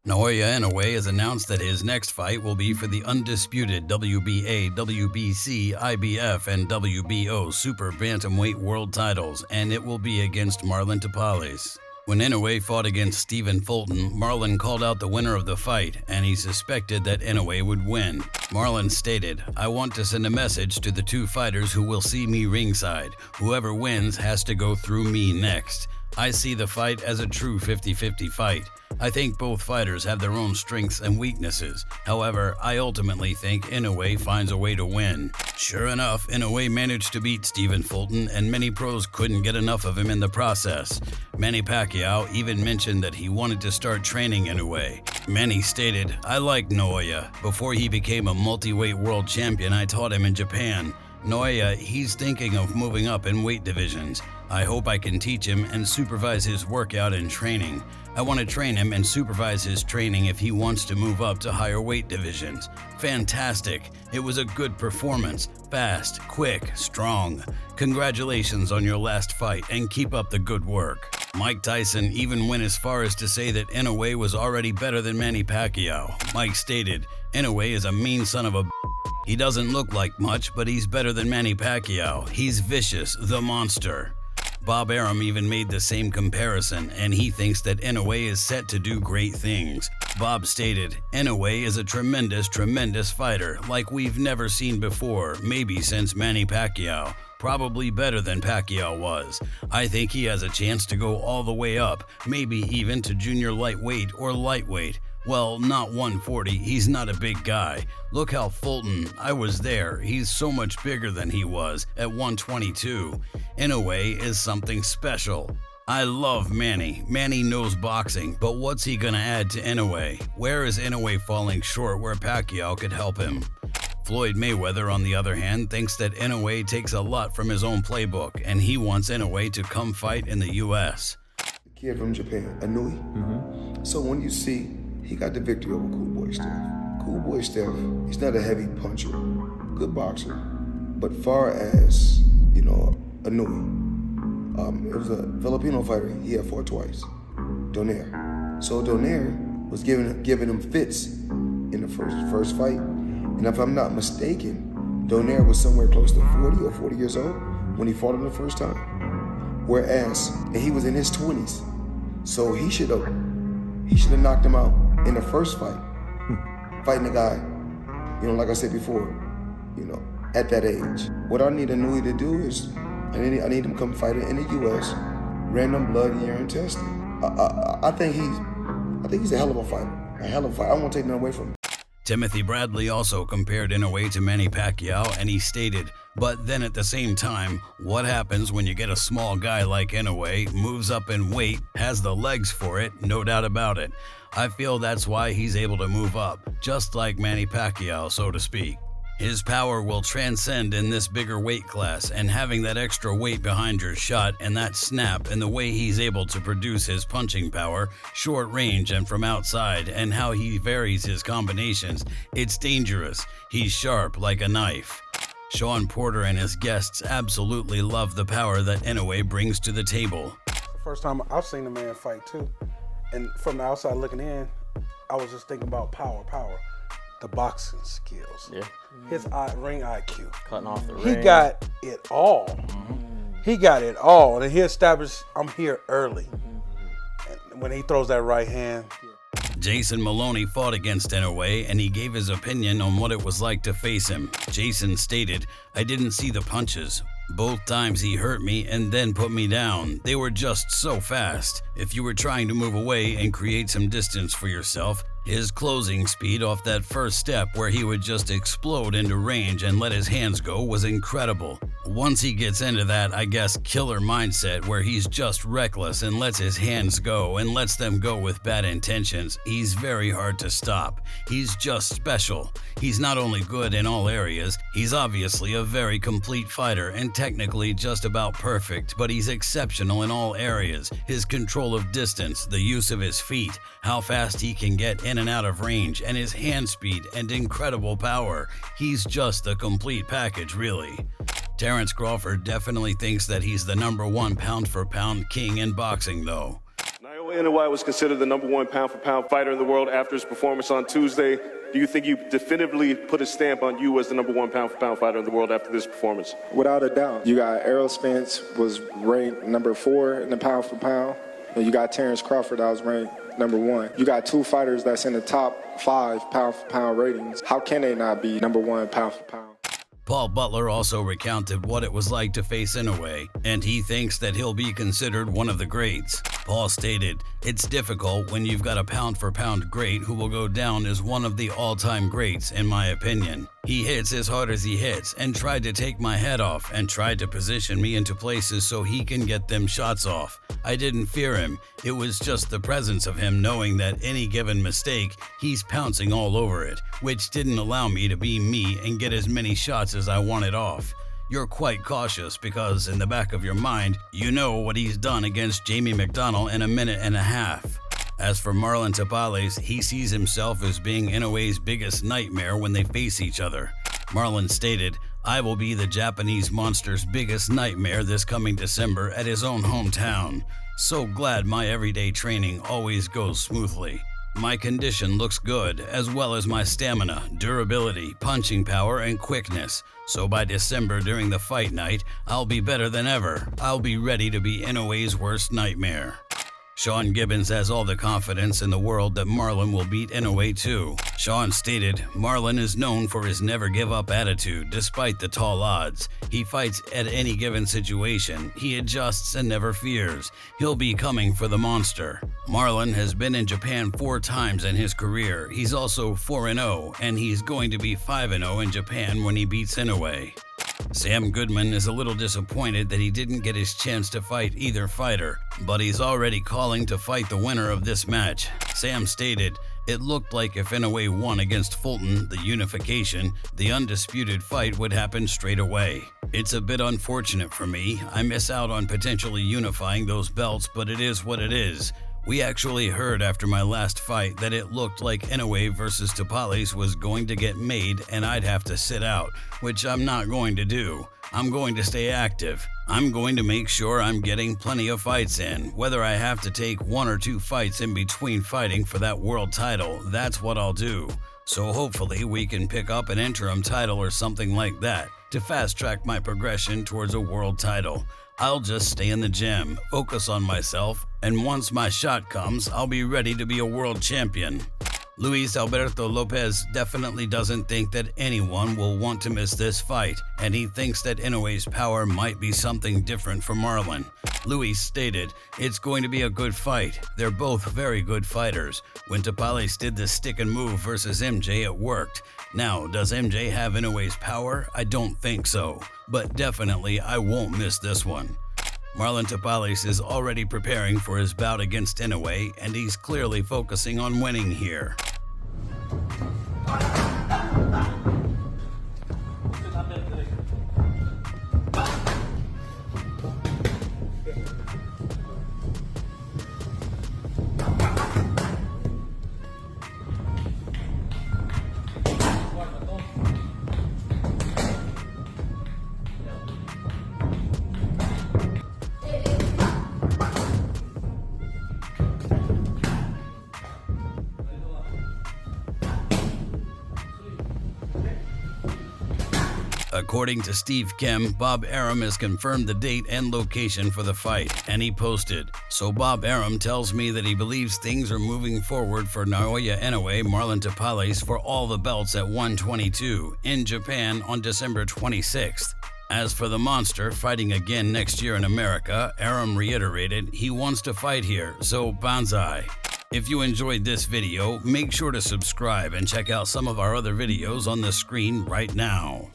Naoya Inoue has announced that his next fight will be for the undisputed WBA, WBC, IBF, and WBO Super Bantamweight World titles, and it will be against Marlon Tapales. When Inoue fought against Stephen Fulton, Marlon called out the winner of the fight, and he suspected that Inoue would win. Marlon stated, "I want to send a message to the two fighters who will see me ringside. Whoever wins has to go through me next. I see the fight as a true 50-50 fight. I think both fighters have their own strengths and weaknesses. However, I ultimately think Inoue finds a way to win." Sure enough, Inoue managed to beat Stephen Fulton, and many pros couldn't get enough of him in the process. Manny Pacquiao even mentioned that he wanted to start training Inoue. Manny stated, "I like Naoya. Before he became a multi-weight world champion, I taught him in Japan. Naoya, he's thinking of moving up in weight divisions. I hope I can teach him and supervise his workout and training. I want to train him and supervise his training if he wants to move up to higher weight divisions. Fantastic. It was a good performance. Fast, quick, strong. Congratulations on your last fight and keep up the good work." Mike Tyson even went as far as to say that Inoue was already better than Manny Pacquiao. Mike stated, "Inoue is a mean son of a b***. He doesn't look like much, but he's better than Manny Pacquiao. He's vicious, the monster." Bob Arum even made the same comparison, and he thinks that Inoue is set to do great things. Bob stated, "Inoue is a tremendous, tremendous fighter, like we've never seen before, maybe since Manny Pacquiao. Probably better than Pacquiao was. I think he has a chance to go all the way up, maybe even to junior lightweight or lightweight. Well, not 140, he's not a big guy. Look how Fulton, I was there, he's so much bigger than he was at 122. Inoue is something special. I love Manny. Manny knows boxing, but what's he gonna add to Inoue? Where is Inoue falling short where Pacquiao could help him?" Floyd Mayweather, on the other hand, thinks that Inoue takes a lot from his own playbook, and he wants Inoue to come fight in the U.S. The kid from Japan, Inoue. So when you see, he got the victory over Cool Boy Steph. Cool Boy Steph, he's not a heavy puncher, good boxer. But far as, Inoue, it was a Filipino fighter, he had fought twice, Donaire. So Donaire was giving him fits in the first fight. And if I'm not mistaken, Donaire was somewhere close to 40 or 40 years old when he fought him the first time. Whereas, and he was in his 20s. So he should have knocked him out in the first fight. Fighting a guy, like I said before, at that age. What I need Inoue to do is, I need him to come fight in the U.S., random blood, urine testing. I think he's a hell of a fighter. I won't take nothing away from him. Timothy Bradley also compared Inoue to Manny Pacquiao, and he stated, "But then at the same time, what happens when you get a small guy like Inoue, moves up in weight, has the legs for it, no doubt about it. I feel that's why he's able to move up, just like Manny Pacquiao, so to speak. His power will transcend in this bigger weight class, and having that extra weight behind your shot and that snap and the way he's able to produce his punching power, short range and from outside, and how he varies his combinations, it's dangerous. He's sharp like a knife." Sean Porter and his guests absolutely love the power that Inoue brings to the table. First time I've seen the man fight too, and from the outside looking in, I was just thinking about power. The boxing skills, his ring IQ, cutting off the ring. He got it all. He got it all, and he established, "I'm here early." And when he throws that right hand. Jason Maloney fought against Inoue, and he gave his opinion on what it was like to face him. Jason stated, "I didn't see the punches. Both times he hurt me and then put me down. They were just so fast. If you were trying to move away and create some distance for yourself, his closing speed off that first step where he would just explode into range and let his hands go was incredible. Once he gets into that, I guess, killer mindset where he's just reckless and lets his hands go and lets them go with bad intentions, he's very hard to stop. He's just special. He's not only good in all areas, he's obviously a very complete fighter and technically just about perfect, but he's exceptional in all areas. His control of distance, the use of his feet, how fast he can get in and out of range, and his hand speed and incredible power. He's just the complete package, really." Terrence Crawford definitely thinks that he's the #1 pound-for-pound king in boxing, though. Naoya Inoue was considered the #1 pound-for-pound fighter in the world after his performance on Tuesday. Do you think you definitively put a stamp on you as the #1 pound-for-pound fighter in the world after this performance? Without a doubt. You got Errol Spence was ranked #4 in the pound-for-pound. And you got Terrence Crawford that was ranked #1. You got two fighters that's in the top 5 pound-for-pound ratings. How can they not be #1 pound-for-pound? Paul Butler also recounted what it was like to face Inoue, and he thinks that he'll be considered one of the greats. Paul stated, "It's difficult when you've got a pound-for-pound great who will go down as one of the all-time greats, in my opinion. He hits as hard as he hits and tried to take my head off and tried to position me into places so he can get them shots off. I didn't fear him. It was just the presence of him knowing that any given mistake, he's pouncing all over it, which didn't allow me to be me and get as many shots as I wanted off. You're quite cautious because in the back of your mind, you know what he's done against Jamie McDonnell in a minute and a half." As for Marlon Tapales, he sees himself as being Inoue's biggest nightmare when they face each other. Marlon stated, "I will be the Japanese monster's biggest nightmare this coming December at his own hometown. So glad my everyday training always goes smoothly. My condition looks good, as well as my stamina, durability, punching power, and quickness. So by December during the fight night, I'll be better than ever. I'll be ready to be Inoue's worst nightmare." Sean Gibbons has all the confidence in the world that Marlon will beat Inoue too. Sean stated, "Marlon is known for his never-give-up attitude despite the tall odds. He fights at any given situation. He adjusts and never fears. He'll be coming for the monster." Marlon has been in Japan 4 times in his career. He's also 4-0, and he's going to be 5-0 in Japan when he beats Inoue. Sam Goodman is a little disappointed that he didn't get his chance to fight either fighter, but he's already calling to fight the winner of this match. Sam stated, "It looked like if Inoue won against Fulton, the unification, the undisputed fight would happen straight away. It's a bit unfortunate for me. I miss out on potentially unifying those belts, but it is what it is. We actually heard after my last fight that it looked like Inoue versus Tapales was going to get made and I'd have to sit out, which I'm not going to do. I'm going to stay active. I'm going to make sure I'm getting plenty of fights in. Whether I have to take 1 or 2 fights in between fighting for that world title, that's what I'll do. So hopefully we can pick up an interim title or something like that to fast-track my progression towards a world title. I'll just stay in the gym, focus on myself, and once my shot comes, I'll be ready to be a world champion." Luis Alberto Lopez definitely doesn't think that anyone will want to miss this fight, and he thinks that Inoue's power might be something different for Marlon. Luis stated, "It's going to be a good fight. They're both very good fighters. When Tapales did the stick and move versus MJ, it worked. Now, does MJ have Inoue's power? I don't think so, but definitely I won't miss this one." Marlon Tapales is already preparing for his bout against Inoue, and he's clearly focusing on winning here. According to Steve Kim, Bob Arum has confirmed the date and location for the fight, and he posted, "So Bob Arum tells me that he believes things are moving forward for Naoya Inoue, Marlon Tapales for all the belts at 122 in Japan on December 26th. As for the monster fighting again next year in America, Arum reiterated he wants to fight here, so banzai." If you enjoyed this video, make sure to subscribe and check out some of our other videos on the screen right now.